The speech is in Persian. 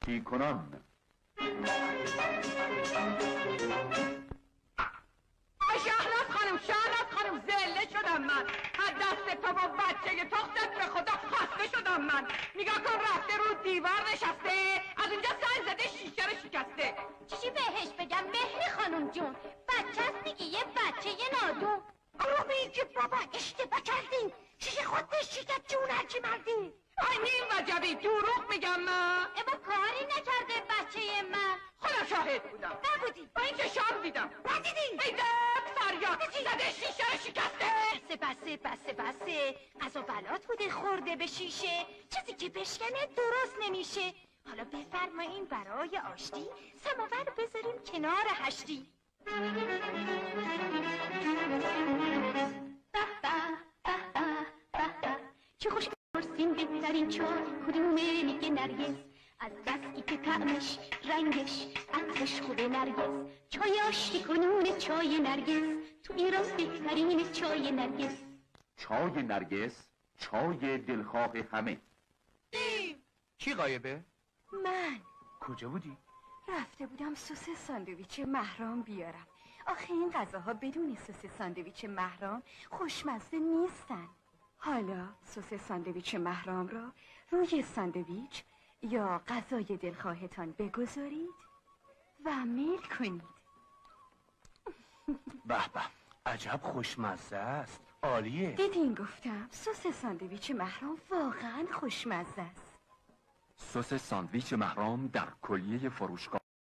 کنان. شهرت خانم زله شدم من. از دست تو و بچه تختت به خدا خسته شدم من. نگاه کن رفته رو دیوار نشسته، از اونجا سر زده شیشه رو شکسته. چی بهش بگم مهری خانم جون؟ بچه هست دیگه، یه بچه یه نادون. آرومی که بابا اشتباه کردین، شیشه خودش شکست جون هرچی مردین. ای نیم وجبی دروغ میگم من. اما کاری نکرده بچه من. خودم شاهد بودم. نبودی؟ با این چشام دیدم. ندیدی؟ ای داد فریاد زده شیشه رو شکسته. بسه قضا بلات بوده خورده به شیشه، چیزی که بشکنه درست نمیشه. حالا بفرمایین برای آشتی سماور بذاریم کنار هشتی. چه خوش پرسین بهترین چای کدومه؟ میگه نرگس، از بس که طعمش رنگش عطرش خوبه نرگس. چای آشتی کنون چای نرگس، تو ایران بهترین چای نرگس. چای نرگس، چای دلخواه همه. کی غایبه؟ من کجا بودی؟ رفته بودم سس ساندویچ محرام بیارم. آخه این غذاها بدون سس ساندویچ محرام خوشمزه نیستن. حالا سس ساندویچ محرام را روی ساندویچ یا غذای دلخواهتان بگذارید و میل کنید. به به، عجب خوشمزه است، عالیه. دیدین گفتم سس ساندویچ محرام واقعا خوشمزه است. سس ساندویچ محرام در کلیه فروشگاه